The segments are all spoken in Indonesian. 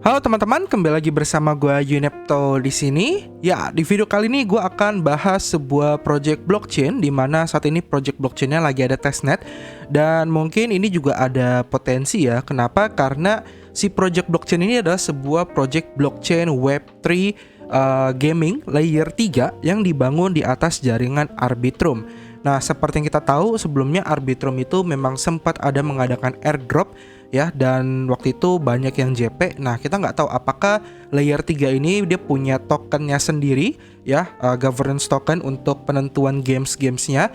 Halo teman-teman, kembali lagi bersama gue Yunepto di sini. Ya, di video kali ini gue akan bahas sebuah project blockchain di mana saat ini project blockchainnya lagi ada testnet dan mungkin ini juga ada potensi ya. Kenapa? Karena si project blockchain ini adalah sebuah project blockchain Web3 gaming layer 3 yang dibangun di atas jaringan Arbitrum. Nah, seperti yang kita tahu sebelumnya Arbitrum itu memang sempat ada mengadakan airdrop ya, dan waktu itu banyak yang JP. Nah, kita nggak tahu apakah layer 3 ini dia punya tokennya sendiri ya, governance token untuk penentuan gamesnya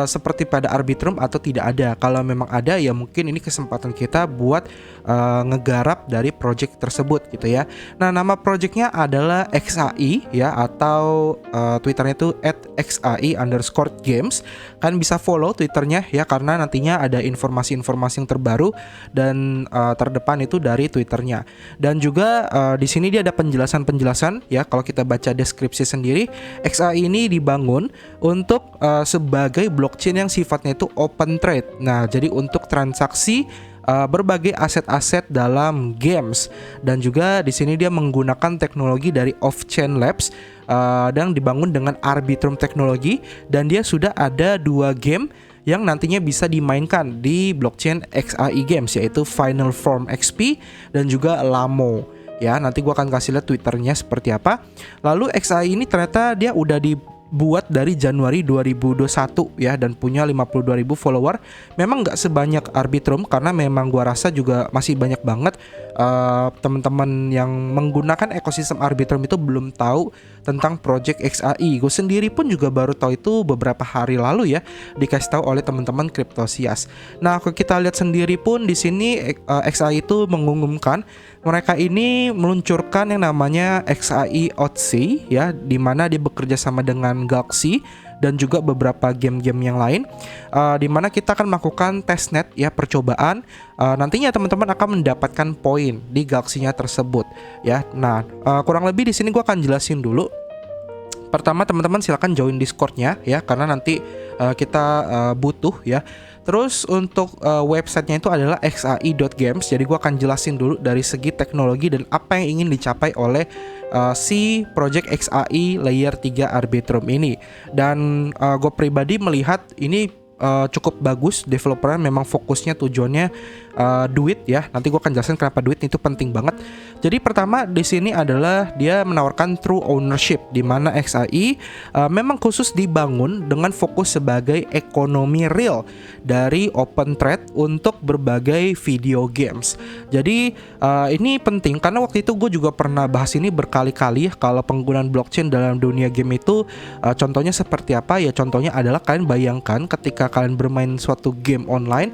seperti pada Arbitrum atau tidak ada. Kalau memang ada ya mungkin ini kesempatan kita buat ngegarap dari project tersebut gitu ya. Nah, nama projectnya adalah XAI ya, atau Twitternya itu @xai_games. Kan bisa follow Twitternya ya, karena nantinya ada informasi-informasi yang terbaru dan terdepan itu dari Twitternya. Dan juga di sini dia ada penjelasan-penjelasan ya. Kalau kita baca deskripsi sendiri, XAI ini dibangun untuk sebagai blockchain yang sifatnya itu open trade. Nah, jadi untuk transaksi berbagai aset-aset dalam games, dan juga di sini dia menggunakan teknologi dari Off-Chain Labs dan dibangun dengan Arbitrum teknologi, dan dia sudah ada 2 game yang nantinya bisa dimainkan di blockchain XAI Games, yaitu Final Form XP dan juga Lamo. Ya, nanti gua akan kasih lihat Twitternya seperti apa. Lalu XAI ini ternyata dia udah dibuat dari Januari 2021 ya, dan punya 52.000 follower. Memang nggak sebanyak Arbitrum karena memang gua rasa juga masih banyak banget teman-teman yang menggunakan ekosistem Arbitrum itu belum tahu tentang project XAI. Gue sendiri pun juga baru tahu itu beberapa hari lalu ya, dikasih tahu oleh teman-teman Cryptosias. Nah, kalau kita lihat sendiri pun di sini XAI itu mengumumkan mereka ini meluncurkan yang namanya XAI Otsi ya, di mana dia bekerja sama dengan Galaxy dan juga beberapa game-game yang lain, di mana kita akan melakukan testnet ya, percobaan. Nantinya teman-teman akan mendapatkan poin di Galaxy-nya tersebut ya. Nah, kurang lebih di sini gue akan jelasin dulu. Pertama, teman-teman silakan join Discord-nya ya, karena nanti kita butuh ya. Terus untuk websitenya itu adalah xai.games. Jadi gue akan jelasin dulu dari segi teknologi dan apa yang ingin dicapai oleh si project XAI layer 3 Arbitrum ini. Dan gue pribadi melihat ini cukup bagus. Developernya memang fokusnya tujuannya duit ya. Nanti gue akan jelasin kenapa duit itu penting banget. Jadi pertama di sini adalah dia menawarkan true ownership, di mana XAI memang khusus dibangun dengan fokus sebagai ekonomi real dari open trade untuk berbagai video games. Jadi ini penting karena waktu itu gue juga pernah bahas ini berkali-kali ya, kalau penggunaan blockchain dalam dunia game itu contohnya seperti apa ya. Contohnya adalah kalian bayangkan ketika kalian bermain suatu game online,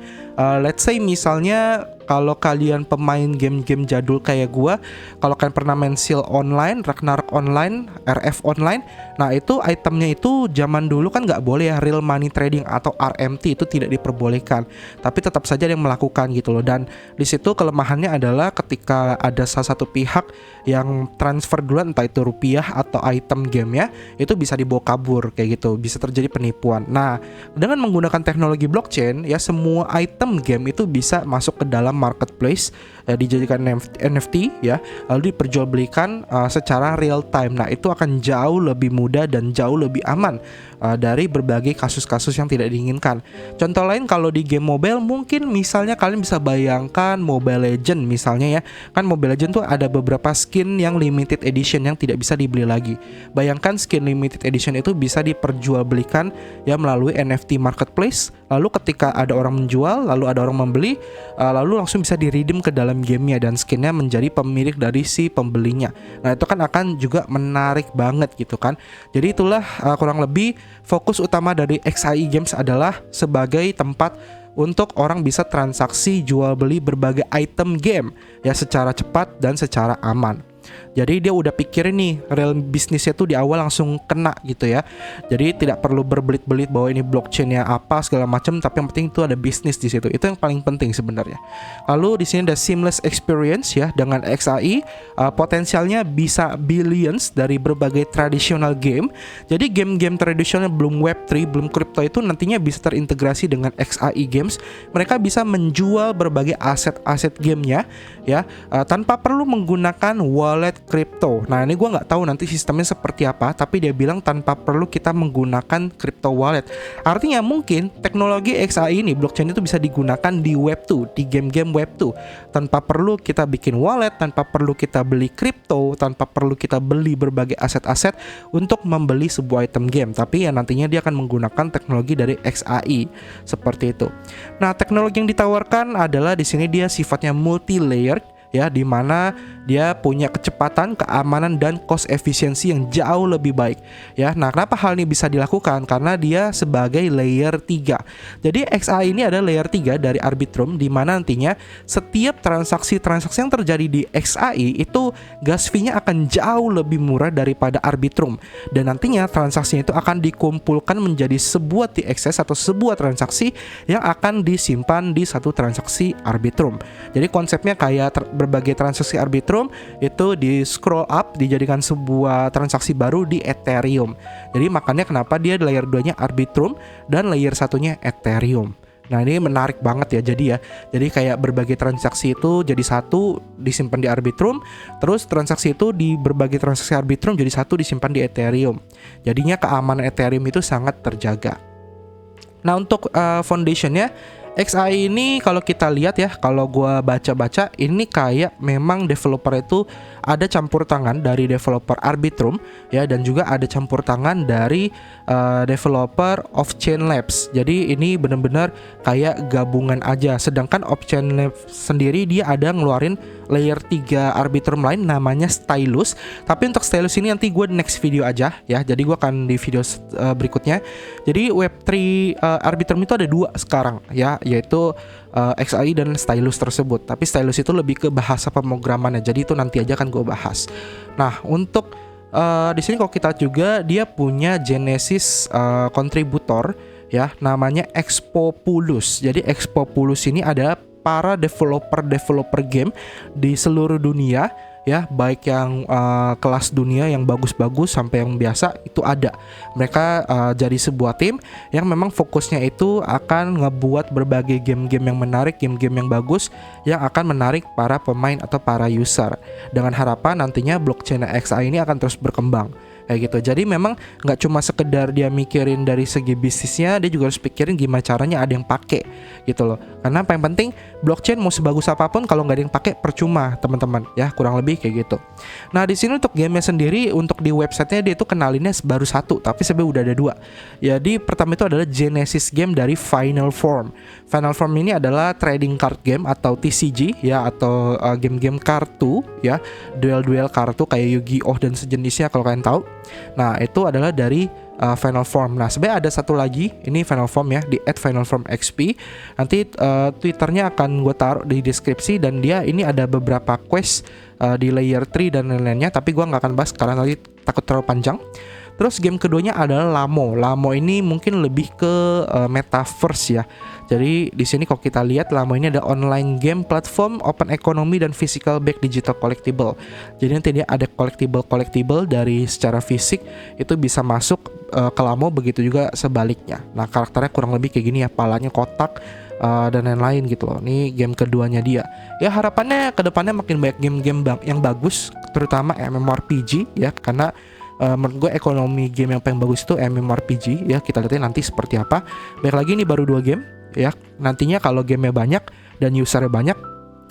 let's say misalnya kalau kalian pemain game-game jadul kayak gua, kalau kalian pernah main Seal Online, Ragnarok Online, RF Online, nah itu itemnya itu zaman dulu kan nggak boleh ya, real money trading atau RMT itu tidak diperbolehkan, tapi tetap saja ada yang melakukan gitu loh. Dan di situ kelemahannya adalah ketika ada salah satu pihak yang transfer duluan, entah itu rupiah atau item gamenya, itu bisa dibawa kabur kayak gitu, bisa terjadi penipuan. Nah, dengan menggunakan teknologi blockchain ya, semua item game itu bisa masuk ke dalam marketplace, dijadikan NFT ya, lalu diperjualbelikan secara real time. Nah, itu akan jauh lebih mudah dan jauh lebih aman dari berbagai kasus-kasus yang tidak diinginkan. Contoh lain kalau di game mobile, mungkin misalnya kalian bisa bayangkan Mobile Legend misalnya ya. Kan Mobile Legend tuh ada beberapa skin yang limited edition yang tidak bisa dibeli lagi. Bayangkan skin limited edition itu bisa diperjualbelikan ya melalui NFT marketplace. Lalu ketika ada orang menjual, lalu ada orang membeli, lalu langsung bisa di-redeem ke dalam gamenya dan skinnya menjadi pemilik dari si pembelinya. Nah, itu kan akan juga menarik banget gitu kan. Jadi itulah kurang lebih fokus utama dari XAI Games adalah sebagai tempat untuk orang bisa transaksi jual beli berbagai item game ya secara cepat dan secara aman. Jadi dia udah pikirin nih real bisnisnya tuh di awal langsung kena gitu ya. Jadi tidak perlu berbelit-belit bahwa ini blockchainnya apa segala macam, tapi yang penting itu ada bisnis di situ. Itu yang paling penting sebenarnya. Lalu di sini ada seamless experience ya dengan XAI, potensialnya bisa billions dari berbagai traditional game. Jadi game-game tradisional belum Web3, belum crypto itu nantinya bisa terintegrasi dengan XAI Games. Mereka bisa menjual berbagai aset-aset gamenya ya, tanpa perlu menggunakan wallet kripto. Nah ini gue nggak tahu nanti sistemnya seperti apa, tapi dia bilang tanpa perlu kita menggunakan crypto wallet. Artinya mungkin teknologi XAI ini, blockchain itu bisa digunakan di Web2, di game-game Web2, tanpa perlu kita bikin wallet, tanpa perlu kita beli kripto, tanpa perlu kita beli berbagai aset-aset untuk membeli sebuah item game. Tapi ya nantinya dia akan menggunakan teknologi dari XAI seperti itu. Nah, teknologi yang ditawarkan adalah di sini dia sifatnya multi-layered ya, di mana dia punya kecepatan, keamanan dan cost efisiensi yang jauh lebih baik ya. Nah, kenapa hal ini bisa dilakukan? Karena dia sebagai layer 3. Jadi XAI ini ada layer 3 dari Arbitrum, di mana nantinya setiap transaksi-transaksi yang terjadi di XAI itu gas fee-nya akan jauh lebih murah daripada Arbitrum, dan nantinya transaksinya itu akan dikumpulkan menjadi sebuah TXS atau sebuah transaksi yang akan disimpan di satu transaksi Arbitrum. Jadi konsepnya kayak berbagai transaksi Arbitrum itu di scroll up dijadikan sebuah transaksi baru di Ethereum. Jadi makanya kenapa dia layer 2-nya Arbitrum dan layer 1-nya Ethereum. Nah ini menarik banget ya. Jadi kayak berbagai transaksi itu jadi satu disimpan di Arbitrum, terus transaksi itu di berbagai transaksi Arbitrum jadi satu disimpan di Ethereum. Jadinya keamanan Ethereum itu sangat terjaga. Nah untuk foundationnya XAI ini kalau kita lihat ya, kalau gua baca-baca ini kayak memang developer itu ada campur tangan dari developer Arbitrum ya, dan juga ada campur tangan dari developer Off-Chain Labs. Jadi ini benar-benar kayak gabungan aja. Sedangkan Off-Chain Labs sendiri dia ada ngeluarin layer 3 Arbitrum lain namanya Stylus. Tapi untuk Stylus ini nanti gue next video aja ya. Jadi gue akan di video berikutnya. Jadi Web3 Arbitrum itu ada 2 sekarang ya, yaitu XAI dan Stylus tersebut. Tapi Stylus itu lebih ke bahasa pemrogramannya. Jadi itu nanti aja kan gue bahas. Nah, untuk di sini kalau kita juga dia punya Genesis kontributor ya, namanya Expopulus. Jadi Expopulus ini ada para developer game di seluruh dunia ya, baik yang kelas dunia yang bagus-bagus sampai yang biasa itu ada. Mereka jadi sebuah tim yang memang fokusnya itu akan ngebuat berbagai game-game yang menarik, game-game yang bagus yang akan menarik para pemain atau para user, dengan harapan nantinya blockchain XAI ini akan terus berkembang kayak gitu. Jadi memang nggak cuma sekedar dia mikirin dari segi bisnisnya, dia juga harus pikirin gimana caranya ada yang pakai gitu loh. Karena yang penting blockchain mau sebagus apapun kalau nggak ada yang pakai percuma teman-teman ya, kurang lebih kayak gitu. Nah di sini untuk gamenya sendiri, untuk di websitenya dia itu kenalinnya baru 1, tapi sebenarnya udah ada 2. Jadi pertama itu adalah Genesis game dari Final Form. Final Form ini adalah trading card game atau TCG ya, atau game-game kartu ya, duel-duel kartu kayak Yu-Gi-Oh dan sejenisnya kalau kalian tahu. Nah itu adalah dari Final Form. Nah sebenarnya ada satu lagi, ini Final Form ya, di @finalformxp. Nanti Twitternya akan gue taruh di deskripsi, dan dia ini ada beberapa quest di layer 3 dan lain-lainnya, tapi gue nggak akan bahas karena nanti takut terlalu panjang. Terus game keduanya adalah Lamo. Lamo ini mungkin lebih ke metaverse ya. Jadi di sini kalau kita lihat, Lamo ini ada online game platform open economy dan physical back digital collectible. Jadi nanti dia ada collectible dari secara fisik itu bisa masuk ke Lamo, begitu juga sebaliknya. Nah karakternya kurang lebih kayak gini ya, palanya kotak dan lain-lain gitu loh. Ini game keduanya dia. Ya harapannya kedepannya makin banyak game-game yang bagus, terutama MMORPG ya, karena menurut gue ekonomi game yang paling bagus itu MMORPG ya. Kita lihat nanti seperti apa. Baik lagi ini baru 2 game ya. Nantinya kalau gamenya banyak dan usernya banyak,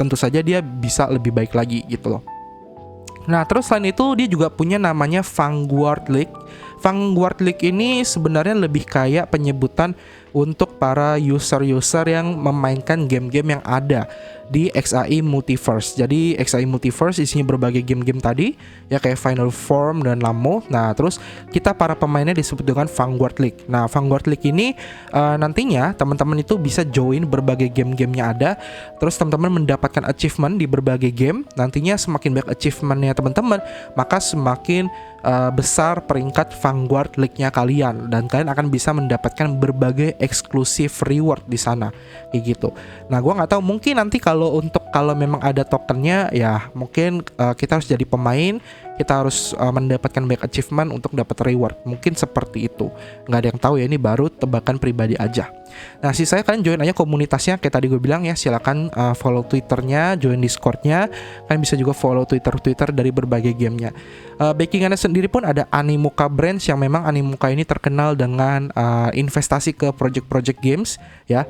tentu saja dia bisa lebih baik lagi gitu loh. Nah terus selain itu dia juga punya namanya Vanguard League. Vanguard League ini sebenarnya lebih kayak penyebutan untuk para user-user yang memainkan game-game yang ada di XAI Multiverse. Jadi XAI Multiverse isinya berbagai game-game tadi ya, kayak Final Form dan Lamo. Nah, terus kita para pemainnya disebut dengan Vanguard League. Nah, Vanguard League ini nantinya teman-teman itu bisa join berbagai game-gamenya ada. Terus teman-teman mendapatkan achievement di berbagai game. Nantinya semakin banyak achievementnya teman-teman, maka semakin besar peringkat Vanguard League-nya kalian, dan kalian akan bisa mendapatkan berbagai eksklusif reward di sana kayak gitu. Nah, gua nggak tahu, mungkin nanti kalau memang ada tokennya ya mungkin kita harus jadi pemain, kita harus mendapatkan banyak achievement untuk dapat reward. Mungkin seperti itu. Nggak ada yang tahu ya, ini baru tebakan pribadi aja. Nah, sisanya kalian join aja komunitasnya kayak tadi gue bilang ya. Silakan follow Twitternya, join Discordnya. Kalian bisa juga follow Twitter dari berbagai gamenya. Backingannya sendiri pun ada Animuka Brands, yang memang Animuka ini terkenal dengan investasi ke project-project games ya.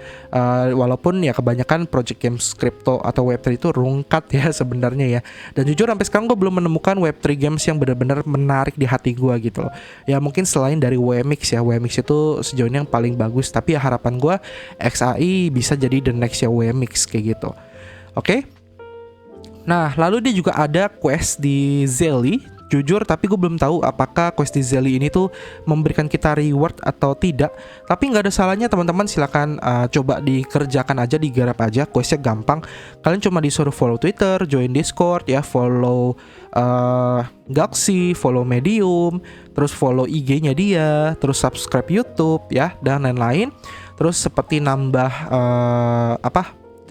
Walaupun ya kebanyakan project games crypto atau Web3 itu rungkat ya sebenarnya ya. Dan jujur sampai sekarang gue belum menemukan Web3 games yang benar-benar menarik di hati gue gitu loh. Ya mungkin selain dari WMX ya. WMX itu sejauh ini yang paling bagus, tapi ya harapan gue XAI bisa jadi the next ya WMX kayak gitu. Oke. Nah, lalu dia juga ada quest di Zelly. Jujur, tapi gue belum tahu apakah quest di Zelly ini tuh memberikan kita reward atau tidak. Tapi nggak ada salahnya teman-teman, silakan coba dikerjakan aja, digarap aja. Questnya gampang. Kalian cuma disuruh follow Twitter, join Discord ya, follow Galaxy, follow Medium, terus follow IG-nya dia, terus subscribe YouTube ya, dan lain-lain. Terus seperti nambah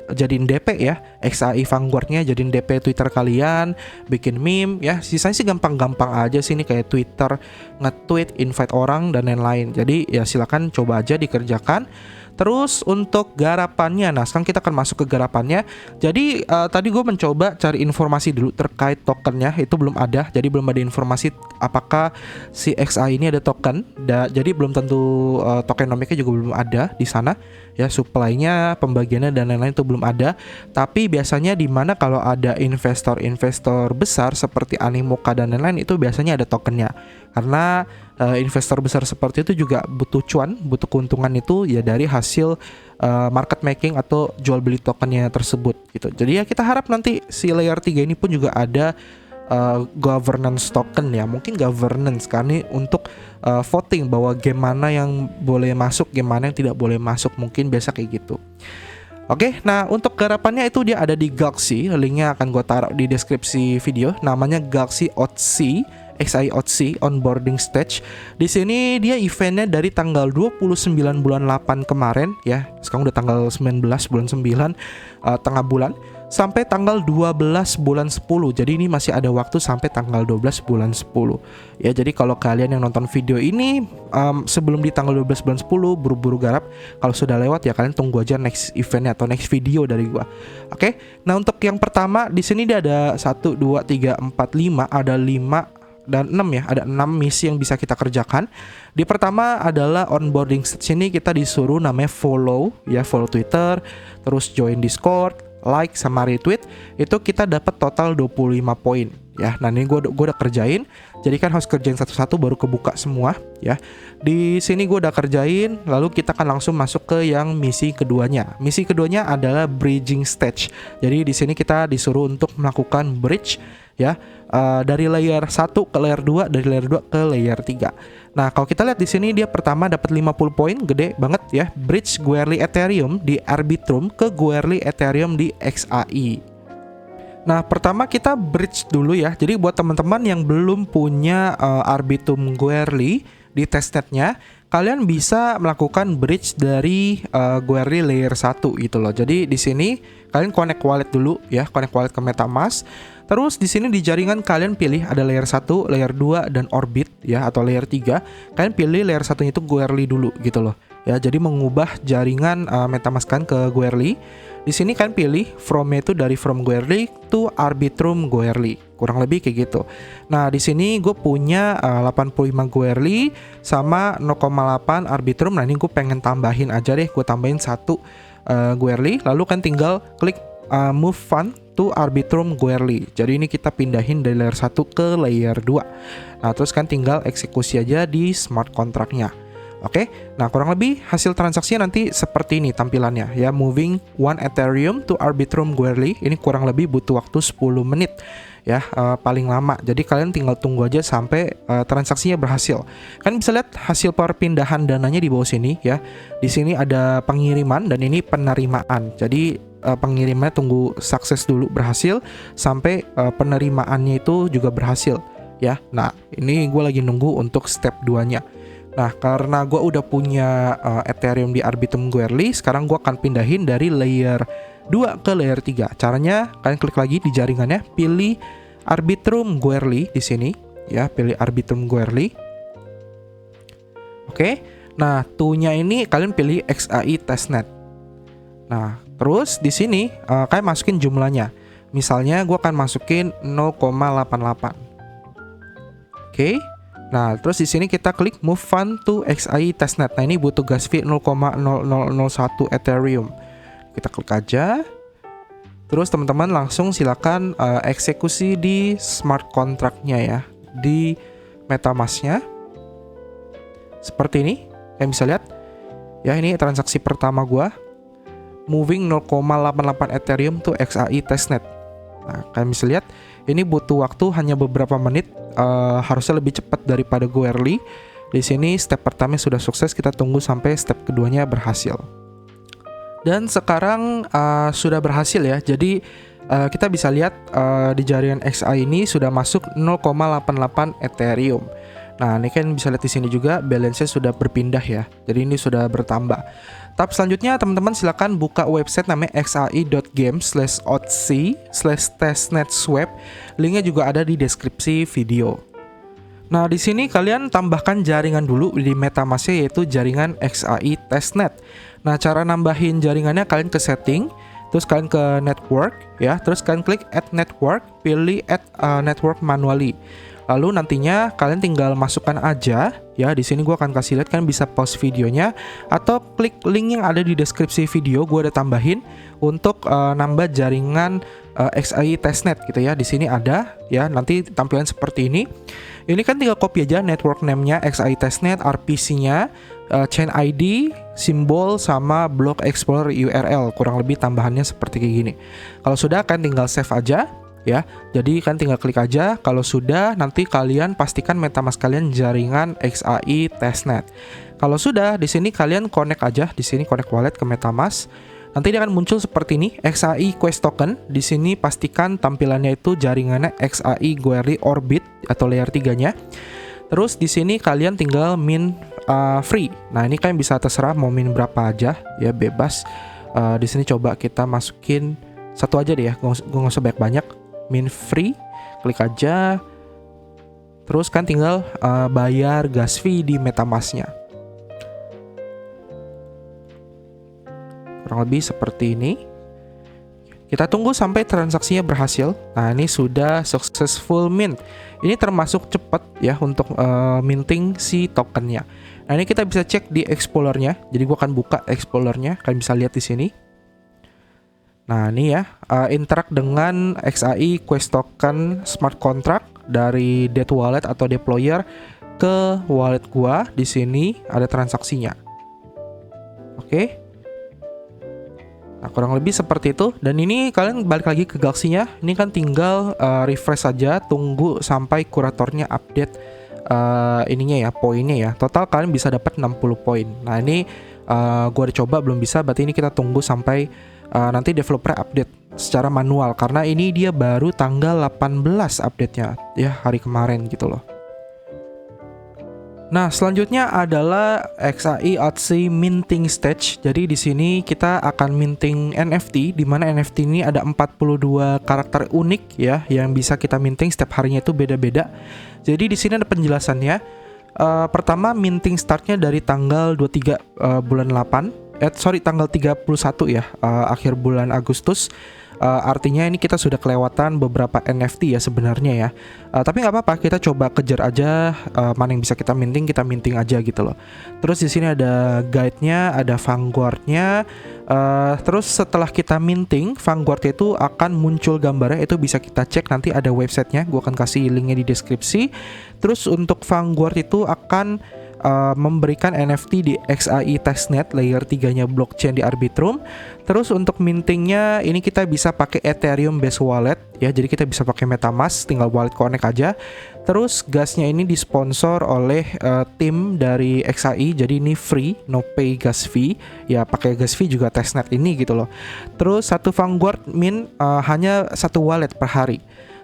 jadiin DP ya, XAI Vanguard-nya jadiin DP Twitter kalian, bikin meme ya. Sisanya sih gampang-gampang aja sih, ini kayak Twitter, nge-tweet, invite orang dan lain-lain. Jadi ya silakan coba aja dikerjakan. Terus untuk garapannya, nah sekarang kita akan masuk ke garapannya. Jadi tadi gue mencoba cari informasi dulu terkait tokennya, itu belum ada. Jadi belum ada informasi apakah si XAI ini ada token. Jadi belum tentu tokenomiknya juga belum ada di sana. Ya, supply-nya, pembagiannya dan lain-lain itu belum ada. Tapi biasanya di mana kalau ada investor-investor besar seperti Animoca dan lain-lain, itu biasanya ada tokennya. Karena investor besar seperti itu juga butuh cuan, butuh keuntungan itu ya dari hasil market making atau jual beli tokennya tersebut gitu. Jadi ya kita harap nanti si layer 3 ini pun juga ada governance token ya. Mungkin governance karena untuk voting bahwa game mana yang boleh masuk, game mana yang tidak boleh masuk, mungkin biasa kayak gitu. Oke, nah untuk garapannya itu dia ada di Galaxy, linknya akan gue taruh di deskripsi video. Namanya Galaxy OTC, XAI OTC Onboarding Stage. Di sini dia eventnya dari tanggal 29 bulan 8 kemarin ya. Sekarang udah tanggal 19 bulan 9, tengah bulan, sampai tanggal 12 bulan 10. Jadi ini masih ada waktu sampai tanggal 12 bulan 10. Ya, jadi kalau kalian yang nonton video ini sebelum di tanggal 12 bulan 10, buru-buru garap. Kalau sudah lewat ya kalian tunggu aja next eventnya atau next video dari gua. Oke. Nah, untuk yang pertama di sini dia ada 1 2 3 4 5, ada 5 dan 6 ya, ada 6 misi yang bisa kita kerjakan. Di pertama adalah onboarding stage, ini kita disuruh namanya follow ya, follow Twitter, terus join Discord, like sama retweet. Itu kita dapat total 25 poin ya. Nah, ini gue udah kerjain. Jadi kan harus kerjain satu-satu baru kebuka semua ya. Di sini gue udah kerjain, lalu kita akan langsung masuk ke yang misi keduanya. Misi keduanya adalah bridging stage. Jadi di sini kita disuruh untuk melakukan bridge ya, dari layer 1 ke layer 2, dari layer 2 ke layer 3. Nah, kalau kita lihat di sini dia pertama dapat 50 poin, gede banget ya. Bridge Goerli Ethereum di Arbitrum ke Goerli Ethereum di XAI. Nah, pertama kita bridge dulu ya. Jadi buat teman-teman yang belum punya Arbitrum Goerli di testnetnya, kalian bisa melakukan bridge dari Goerli layer 1 gitu loh. Jadi di sini kalian connect wallet dulu ya, connect wallet ke MetaMask. Terus di sini di jaringan kalian pilih ada layer 1, layer 2 dan Orbit ya, atau layer 3. Kalian pilih layer 1-nya itu Goerli dulu gitu loh. Ya, jadi mengubah jaringan MetaMask kan ke Goerli. Di sini kalian pilih from-nya itu dari from Goerli to Arbitrum Goerli. Kurang lebih kayak gitu. Nah, di sini gue punya 85 Goerli sama 0,8 Arbitrum. Nah, ini gue pengen tambahin aja deh, gue tambahin 1 Goerli. Lalu kan tinggal klik move fund to Arbitrum Goerli. Jadi ini kita pindahin dari layer 1 ke layer 2. Nah, terus kan tinggal eksekusi aja di smart contract-nya. Oke, nah kurang lebih hasil transaksinya nanti seperti ini tampilannya ya. Moving one Ethereum to Arbitrum Goerli, ini kurang lebih butuh waktu 10 menit ya, paling lama. Jadi kalian tinggal tunggu aja sampai transaksinya berhasil. Kan bisa lihat hasil perpindahan dananya di bawah sini ya. Di sini ada pengiriman dan ini penerimaan. Jadi pengirimannya tunggu sukses dulu, berhasil, sampai penerimaannya itu juga berhasil ya. Nah ini gue lagi nunggu untuk step 2 nya. Nah, karena gue udah punya Ethereum di Arbitrum Goerli, sekarang gue akan pindahin dari layer 2 ke layer 3. Caranya, kalian klik lagi di jaringannya, pilih Arbitrum Goerli di sini, ya, pilih Arbitrum Goerli. Oke, nah, to-nya ini kalian pilih XAI Testnet. Nah, terus di sini kalian masukin jumlahnya. Misalnya, gue akan masukin 0,88. Oke. Nah, terus di sini kita klik Move Fund to XAI Testnet. Nah, ini butuh gas fee 0,0001 Ethereum. Kita klik aja. Terus teman-teman langsung silakan eksekusi di smart contract-nya ya, di MetaMask-nya. Seperti ini, kalian bisa lihat. Ya, ini transaksi pertama gua. Moving 0,88 Ethereum to XAI Testnet. Nah, kalian bisa lihat, ini butuh waktu hanya beberapa menit. Harusnya lebih cepat daripada Goerli. Di sini step pertama sudah sukses, kita tunggu sampai step keduanya berhasil. Dan sekarang sudah berhasil ya. Jadi kita bisa lihat di jaringan XAI ini sudah masuk 0,88 Ethereum. Nah, ini kan bisa lihat di sini juga balance-nya sudah berpindah ya. Jadi ini sudah bertambah. Tahap selanjutnya teman-teman silakan buka website namanya xai.game/otc/testnetswap. Linknya juga ada di deskripsi video. Nah, di sini kalian tambahkan jaringan dulu di MetaMask, yaitu jaringan XAI Testnet. Nah, cara nambahin jaringannya kalian ke setting, terus kalian ke network ya, terus kalian klik add network, pilih add network manually. Lalu nantinya kalian tinggal masukkan aja ya. Di sini gue akan kasih lihat, kalian bisa pause videonya atau klik link yang ada di deskripsi video. Gue udah tambahin untuk nambah jaringan XAI Testnet gitu ya. Di sini ada ya, nanti tampilan seperti ini. Ini kan tinggal copy aja network name-nya XAI Testnet, RPC-nya, chain ID, simbol, sama block explorer URL. Kurang lebih tambahannya seperti kayak gini. Kalau sudah, kalian tinggal save aja. Ya, jadi kan tinggal klik aja. Kalau sudah, nanti kalian pastikan MetaMask kalian jaringan XAI Testnet. Kalau sudah, di sini kalian connect aja. Di sini connect wallet ke MetaMask. Nanti dia akan muncul seperti ini, XAI Quest Token. Di sini pastikan tampilannya itu jaringannya XAI Goerli Orbit atau layer 3-nya. Terus di sini kalian tinggal mint free. Nah, ini kalian bisa terserah mau mint berapa aja ya, bebas. Di sini coba kita masukin satu aja deh ya. Gue nggak usah banyak-banyak. Mint free, klik aja. Terus kan tinggal bayar gas fee di MetaMask-nya. Kurang lebih seperti ini. Kita tunggu sampai transaksinya berhasil. Nah, ini sudah successful mint. Ini termasuk cepat ya untuk minting si tokennya. Nah, ini kita bisa cek di Explorer-nya. Jadi gua akan buka Explorer-nya. Kalian bisa lihat di sini. Nah, ini ya, interact dengan XAI Quest Token Smart Contract dari Dead Wallet atau Deployer ke wallet gua. Di sini ada transaksinya. Oke. Nah, kurang lebih seperti itu. Dan ini kalian balik lagi ke Galaxy-nya. Ini kan tinggal refresh saja, tunggu sampai kuratornya update ininya ya, poinnya ya. Total kalian bisa dapat 60 poin. Nah, ini gua udah coba belum bisa, berarti ini kita tunggu sampai nanti developer update secara manual, karena ini dia baru tanggal 18 update-nya ya, hari kemarin gitu loh. Nah, selanjutnya adalah XAI OTC minting stage. Jadi di sini kita akan minting NFT, di mana NFT ini ada 42 karakter unik ya yang bisa kita minting, setiap harinya itu beda-beda. Jadi di sini ada penjelasannya. Pertama, minting startnya dari tanggal 23 bulan 8. Tanggal 31 ya, akhir bulan Agustus. Artinya ini kita sudah kelewatan beberapa NFT ya sebenarnya ya. Tapi nggak apa-apa, kita coba kejar aja mana yang bisa kita minting aja gitu loh. Terus di sini ada guide-nya, ada Vanguard-nya. Terus setelah kita minting, Vanguard itu akan muncul gambarnya, itu bisa kita cek, nanti ada websitenya, gue akan kasih linknya di deskripsi. Terus untuk Vanguard itu akan memberikan NFT di XAI testnet layer 3-nya blockchain di Arbitrum. Terus untuk mintingnya ini kita bisa pakai Ethereum based wallet ya. Jadi kita bisa pakai MetaMask, tinggal wallet connect aja. Terus gasnya ini disponsor oleh tim dari XAI. Jadi ini free, no pay gas fee. Ya pakai gas fee juga testnet ini gitu loh. Terus satu Vanguard mint hanya satu wallet per hari.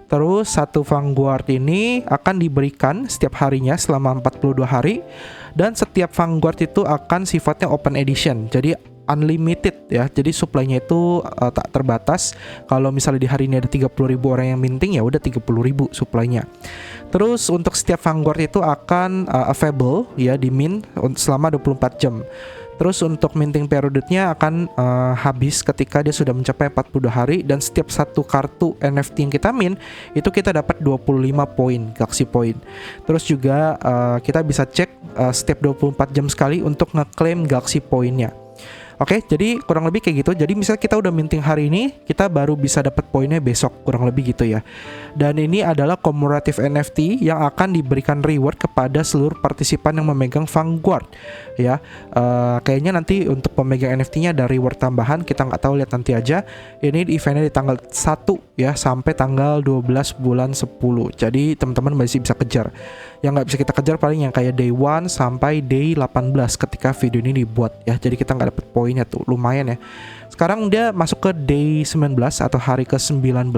Terus satu Vanguard ini akan diberikan setiap harinya selama 42 hari. Dan setiap Vanguard itu akan sifatnya open edition. Jadi unlimited ya. Jadi supply-nya itu tak terbatas. Kalau misalnya di hari ini ada 30.000 orang yang minting, ya udah 30.000 supply-nya. Terus untuk setiap Vanguard itu akan available ya di mint selama 24 jam. Terus untuk minting periodenya akan habis ketika dia sudah mencapai 42 hari. Dan setiap satu kartu NFT yang kita mint itu kita dapat 25 poin Galaxy Point. Terus juga kita bisa cek setiap 24 jam sekali untuk ngeklaim Galaxy Point-nya. Oke, jadi kurang lebih kayak gitu. Jadi misalnya kita udah minting hari ini, kita baru bisa dapat poinnya besok, kurang lebih gitu ya. Dan ini adalah komemoratif NFT yang akan diberikan reward kepada seluruh partisipan yang memegang Vanguard ya. Kayaknya nanti untuk pemegang NFT-nya ada reward tambahan, kita nggak tahu, lihat nanti aja. Ini eventnya di tanggal 1 ya sampai tanggal 12 bulan 10. Jadi teman-teman masih bisa kejar. Yang nggak bisa kita kejar paling yang kayak day 1 sampai day 18 ketika video ini dibuat ya. Jadi kita nggak dapet poinnya tuh, lumayan ya. Sekarang dia masuk ke day 19 atau hari ke-19.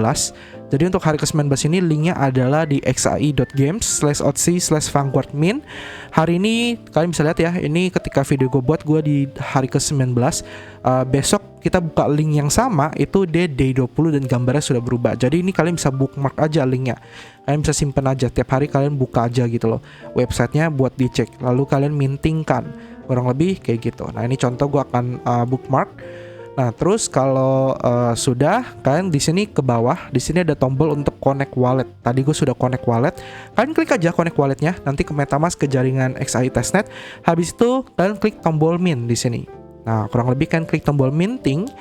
Jadi untuk hari ke-19 ini linknya adalah di xai.games/otc/Vanguard mint. Hari ini kalian bisa lihat ya, ini ketika video gue buat gue di hari ke-19. Besok kita buka link yang sama, itu day 20 dan gambarnya sudah berubah. Jadi ini kalian bisa bookmark aja linknya. Kalian bisa simpen aja, tiap hari kalian buka aja gitu loh websitenya buat dicek. Lalu kalian mintingkan, kurang lebih kayak gitu. Nah ini contoh gue akan bookmark. Nah, terus kalau sudah, kalian di sini ke bawah, di sini ada tombol untuk connect wallet. Tadi gue sudah connect wallet. Kalian klik aja connect walletnya, nanti ke MetaMask ke jaringan XAI testnet. Habis itu kalian klik tombol mint di sini. Nah, kurang lebih kalian klik tombol minting.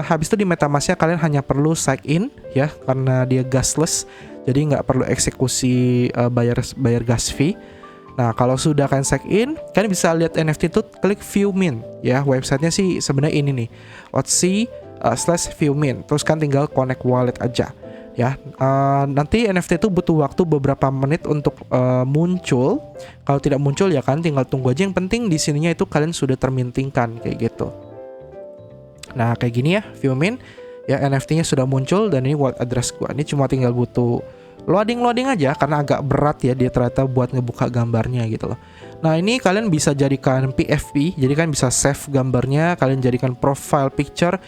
Habis itu di MetaMasknya kalian hanya perlu sign in ya, karena dia gasless. Jadi nggak perlu eksekusi bayar gas fee. Nah, kalau sudah kalian sign in, kalian bisa lihat NFT itu, klik view mint ya. Websitenya sih sebenarnya ini nih, otc/view mint. Terus kan tinggal connect wallet aja ya. Nanti NFT itu butuh waktu beberapa menit untuk muncul. Kalau tidak muncul ya kan tinggal tunggu aja. Yang penting di sininya itu kalian sudah termintingkan kayak gitu. Nah, kayak gini ya, view mint ya, NFT-nya sudah muncul dan ini wallet address gua. Ini cuma tinggal butuh loading aja karena agak berat ya dia ternyata buat ngebuka gambarnya gitu loh. Nah, ini kalian bisa jadikan PFP, jadi kan bisa save gambarnya, kalian jadikan profile picture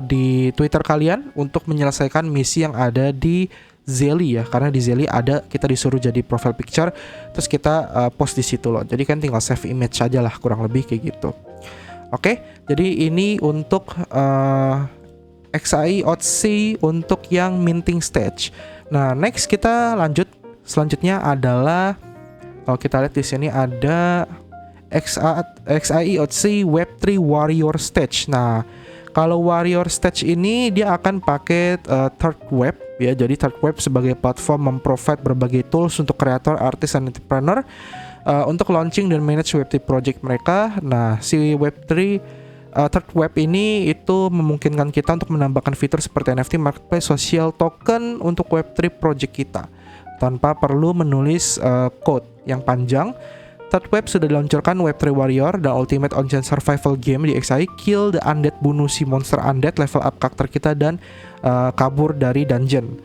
di Twitter kalian untuk menyelesaikan misi yang ada di Zeli ya, karena di Zeli ada kita disuruh jadi profile picture, terus kita post di situ loh. Jadi kan tinggal save image aja lah, kurang lebih kayak gitu. Oke, jadi ini untuk XAI OTC untuk yang minting stage. Nah, next kita lanjut. Selanjutnya adalah kalau kita lihat di sini ada XAI OTC Web3 Warrior Stage. Nah, kalau Warrior Stage ini dia akan pakai Third Web ya. Jadi Third Web sebagai platform memprovide berbagai tools untuk kreator, artis, dan entrepreneur untuk launching dan manage Web3 project mereka. Nah, si Web3 Third Web ini itu memungkinkan kita untuk menambahkan fitur seperti NFT, marketplace, social token untuk Web3 project kita tanpa perlu menulis code yang panjang. Third Web sudah diluncurkan Web3 Warrior dan Ultimate Onsen Survival Game di XAI. Kill the Undead, bunuh si monster undead, level up karakter kita, dan kabur dari dungeon.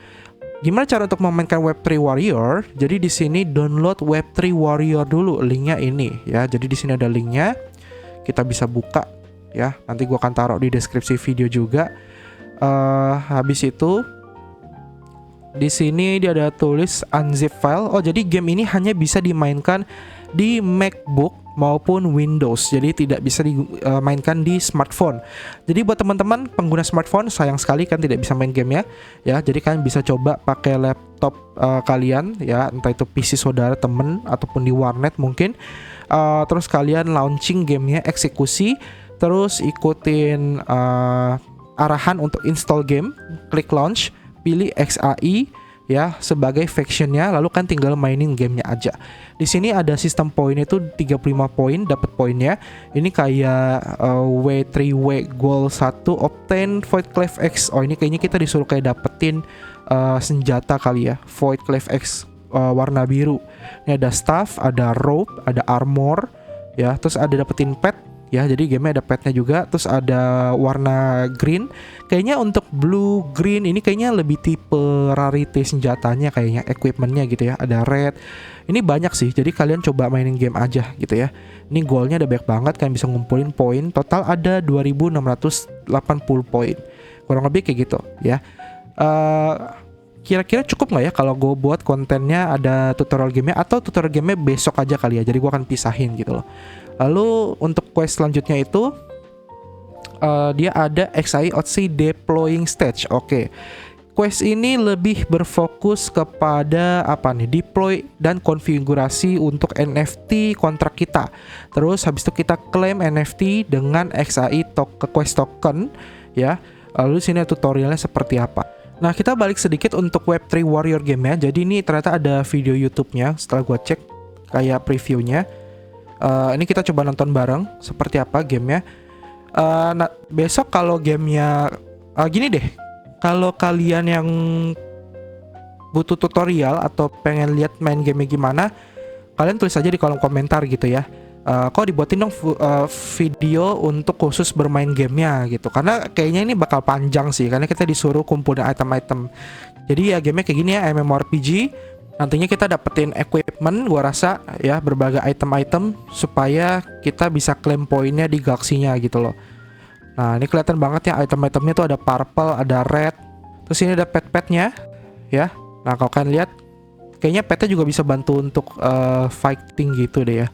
Gimana cara untuk memainkan Web3 Warrior? Jadi di sini download Web3 Warrior dulu, linknya ini ya. Jadi di sini ada linknya, kita bisa buka ya, nanti gue akan taruh di deskripsi video juga. Habis itu di sini dia ada tulis unzip file. Oh, jadi game ini hanya bisa dimainkan di MacBook maupun Windows. Jadi tidak bisa dimainkan di smartphone. Jadi buat teman-teman pengguna smartphone, sayang sekali kan tidak bisa main game ya. Jadi kalian bisa coba pakai laptop kalian ya, entah itu PC saudara, temen, ataupun di warnet mungkin. Terus kalian launching gamenya, eksekusi. Terus ikutin arahan untuk install game, klik launch, pilih XAI, ya sebagai factionnya, lalu kan tinggal mainin gamenya aja. Di sini ada sistem poinnya itu 35 poin dapat poinnya. Ini kayak W3W goal 1 obtain Void Clef X. Oh, ini kayaknya kita disuruh kayak dapetin senjata kali ya, Void Clef X warna biru. Ini ada staff, ada rope, ada armor ya, terus ada dapetin pet ya, jadi gamenya ada petnya juga. Terus ada warna green. Kayaknya untuk blue green ini kayaknya lebih tipe rarity senjatanya, kayaknya equipmentnya gitu ya. Ada red. Ini banyak sih, jadi kalian coba mainin game aja gitu ya. Ini goalnya ada banyak banget, kalian bisa ngumpulin poin. Total ada 2680 poin, kurang lebih kayak gitu ya. Kira-kira cukup nggak ya kalau gue buat kontennya ada tutorial gamenya, atau tutorial gamenya besok aja kali ya. Jadi gue akan pisahin gitu loh. Lalu untuk quest selanjutnya itu dia ada XI Odyssey Deploying Stage. Oke. Quest ini lebih berfokus kepada apa nih? Deploy dan konfigurasi untuk NFT kontrak kita. Terus habis itu kita klaim NFT dengan XI quest token ya. Lalu sini tutorialnya seperti apa. Nah, kita balik sedikit untuk Web3 Warrior game-nya. Jadi ini ternyata ada video YouTube-nya setelah gue cek kayak previewnya. Ini kita coba nonton bareng seperti apa gamenya. Nah, besok kalau gamenya gini deh, kalau kalian yang butuh tutorial atau pengen lihat main gamenya gimana, kalian tulis aja di kolom komentar gitu ya. Kok dibuatin dong video untuk khusus bermain gamenya gitu, karena kayaknya ini bakal panjang sih, karena kita disuruh kumpulin item-item. Jadi ya gamenya kayak gini ya, MMORPG. Nantinya kita dapetin equipment, gua rasa ya, berbagai item-item supaya kita bisa claim poinnya di galaksinya gitu loh. Nah, ini kelihatan banget ya item-itemnya tuh ada purple, ada red. Terus ini ada pet-petnya ya. Nah, kalau kalian lihat kayaknya petnya juga bisa bantu untuk fighting gitu deh ya.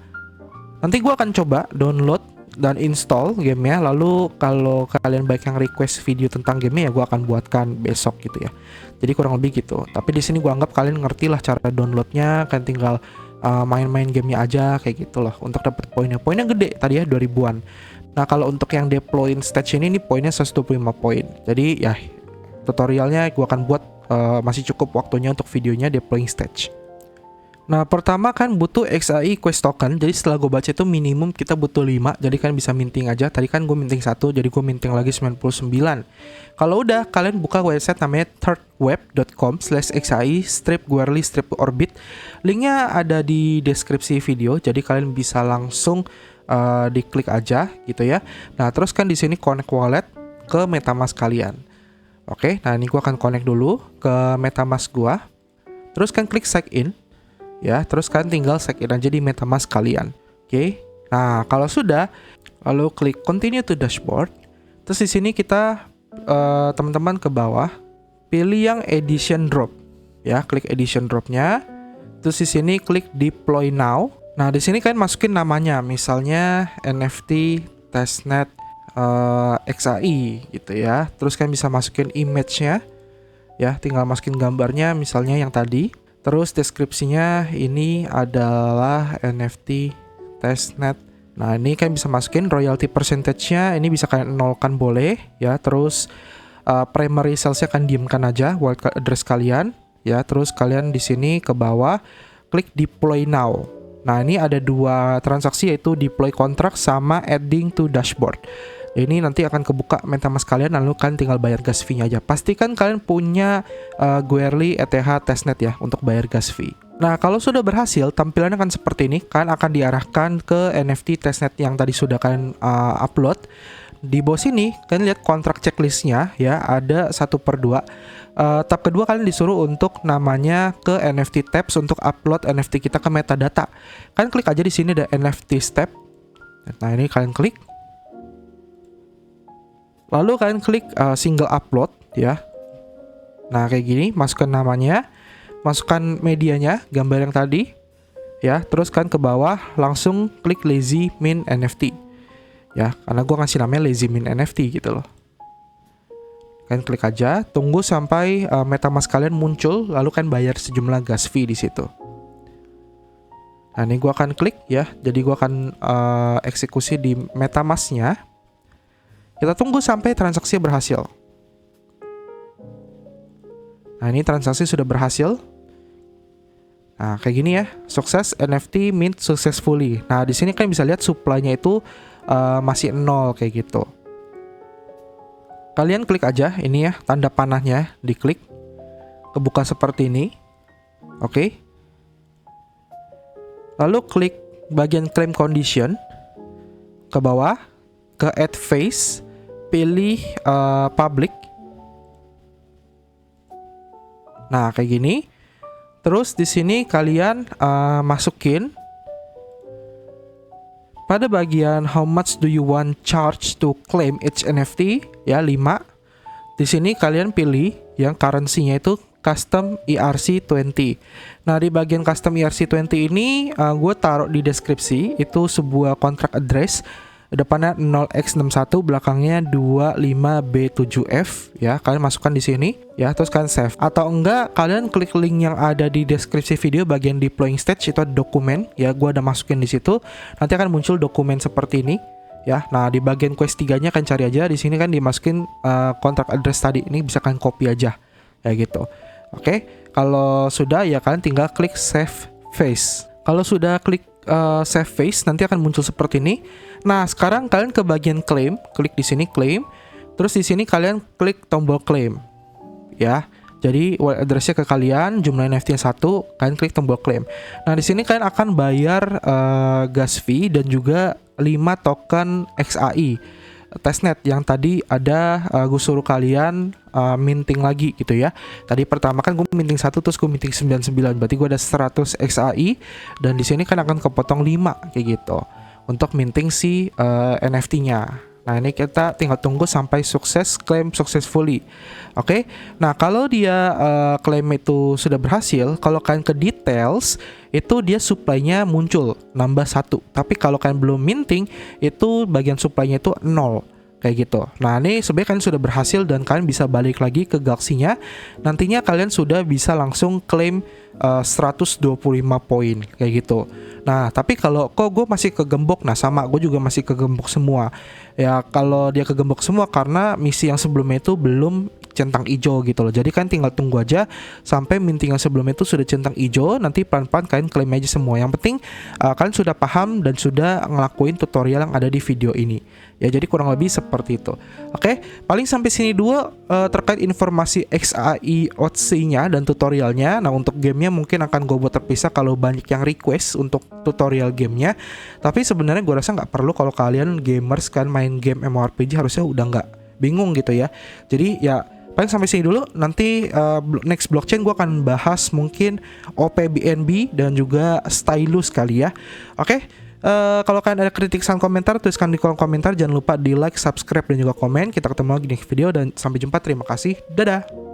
Nanti gua akan coba download dan install gamenya. Lalu kalau kalian baik yang request video tentang gamenya ya gua akan buatkan besok gitu ya. Jadi kurang lebih gitu. Tapi di sini gua anggap kalian ngerti lah cara downloadnya. Kalian tinggal main-main gamenya aja kayak gitu loh. Untuk dapat poinnya. Poinnya gede tadi ya, 2000-an. Nah, kalau untuk yang deploying stage ini poinnya 125 poin. Jadi ya tutorialnya gua akan buat masih cukup waktunya untuk videonya deploying stage. Nah, pertama kan butuh XAI quest token. Jadi setelah gue baca itu minimum kita butuh 5. Jadi kan bisa minting aja. Tadi kan gue minting 1, jadi gue minting lagi 99. Kalau udah, kalian buka website namanya thirdweb.com/xai-guerly-orbit. Linknya ada di deskripsi video. Jadi kalian bisa langsung diklik aja gitu ya. Nah, terus kan di sini connect wallet ke MetaMask kalian. Oke, nah ini gue akan connect dulu ke MetaMask gue. Terus kan klik sign in. Ya, terus kalian tinggal sign in aja di MetaMask kalian. Oke. Nah, kalau sudah, lalu klik continue to dashboard. Terus di sini kita teman-teman ke bawah pilih yang edition drop. Ya, klik edition dropnya. Terus di sini klik deploy now. Nah, di sini kalian masukin namanya, misalnya NFT testnet XAI gitu ya. Terus kalian bisa masukin image-nya. Ya, tinggal masukin gambarnya misalnya yang tadi. Terus deskripsinya ini adalah NFT testnet. Nah, ini kan bisa masukin royalty percentage-nya, ini bisa kalian nolkan boleh ya. Terus primary sales-nya kan diamkan aja wallet address kalian ya. Terus kalian di sini ke bawah klik deploy now. Nah, ini ada dua transaksi, yaitu deploy contract sama adding to dashboard. Ini nanti akan kebuka MetaMask kalian, lalu kalian tinggal bayar gas fee-nya aja. Pastikan kalian punya Guerly ETH testnet ya untuk bayar gas fee. Nah, kalau sudah berhasil, tampilannya akan seperti ini. Kalian akan diarahkan ke NFT testnet yang tadi sudah kalian upload. Di bawah sini kalian lihat kontrak checklistnya ya, ada 1/2. Tab kedua kalian disuruh untuk namanya ke NFT tabs untuk upload NFT kita ke metadata. Kalian klik aja di sini ada NFT step. Nah, ini kalian klik. Lalu kalian klik single upload ya. Nah, kayak gini, masukkan namanya, masukkan medianya, gambar yang tadi ya. Terus kalian ke bawah langsung klik lazy min NFT ya, karena gua ngasih namanya lazy min NFT gitu loh. Kalian klik aja, tunggu sampai MetaMask kalian muncul, lalu kalian bayar sejumlah gas fee di situ. Nah, ini gua akan klik ya. Jadi gua akan eksekusi di MetaMask-nya. Kita tunggu sampai transaksi berhasil. Nah, ini transaksi sudah berhasil. Nah, kayak gini ya, sukses NFT mint successfully. Nah, di sini kan bisa lihat supply-nya itu masih 0 kayak gitu. Kalian klik aja ini ya, tanda panahnya, diklik. Kebuka seperti ini. Oke. Lalu klik bagian claim condition. Ke bawah, ke add phase, pilih public. Nah, kayak gini. Terus di sini kalian masukin pada bagian how much do you want charge to claim each NFT ya 5. Di sini kalian pilih yang currency-nya itu custom ERC20. Nah, di bagian custom ERC20 ini gue taruh di deskripsi itu sebuah kontrak address. Depannya 0x61, belakangnya 25B7F ya. Kalian masukkan di sini ya, terus kalian save. Atau enggak, kalian klik link yang ada di deskripsi video bagian deploying stage, itu ada dokumen ya, gua udah masukin di situ. Nanti akan muncul dokumen seperti ini ya. Nah, di bagian quest 3-nya kan cari aja di sini kan dimasukin kontrak address tadi. Ini bisa kalian copy aja kayak gitu. Oke, kalau sudah ya kalian tinggal klik save phase. Kalau sudah klik save phase, nanti akan muncul seperti ini. Nah, sekarang kalian ke bagian claim, klik di sini claim. Terus di sini kalian klik tombol claim. Ya. Jadi wallet address-nya ke kalian, jumlah NFT 1, kalian klik tombol claim. Nah, di sini kalian akan bayar gas fee dan juga 5 token XAI testnet yang tadi ada gue suruh kalian minting lagi gitu ya. Tadi pertama kan gue minting 1, terus gue minting 99, berarti gue ada 100 XAI, dan di sini kan akan kepotong 5 kayak gitu untuk minting si NFT-nya. Nah, ini kita tinggal tunggu sampai sukses, claim successfully. Oke. Nah, kalau dia klaim itu sudah berhasil, kalau kalian ke details itu dia supply-nya muncul nambah 1. Tapi kalau kalian belum minting, itu bagian supply-nya itu 0 kayak gitu. Nah, ini sebenarnya kalian sudah berhasil dan kalian bisa balik lagi ke Galaxy-nya. Nantinya kalian sudah bisa langsung claim 125 poin kayak gitu. Nah, tapi kalau kok gue masih kegembok, nah sama gue juga masih kegembok semua. Ya, kalau dia kegembok semua karena misi yang sebelumnya itu belum centang hijau gitu loh. Jadi kan tinggal tunggu aja sampai minting yang sebelumnya itu sudah centang hijau, nanti pelan-pelan kalian klaim aja semua. Yang penting kalian sudah paham dan sudah ngelakuin tutorial yang ada di video ini. Ya, jadi kurang lebih seperti itu. Oke, paling sampai sini dulu terkait informasi XAI OTC-nya dan tutorialnya. Nah, untuk gamenya mungkin akan gue buat terpisah kalau banyak yang request untuk tutorial gamenya. Tapi sebenarnya gue rasa nggak perlu kalau kalian gamers kan main game MMORPG harusnya udah nggak bingung gitu ya. Jadi ya paling sampai sini dulu. Nanti next blockchain gue akan bahas mungkin OPBNB dan juga Stylus kali ya. Oke. Kalau kalian ada kritik saran komentar, tuliskan di kolom komentar. Jangan lupa di like, subscribe, dan juga komen. Kita ketemu lagi di video dan sampai jumpa. Terima kasih. Dadah.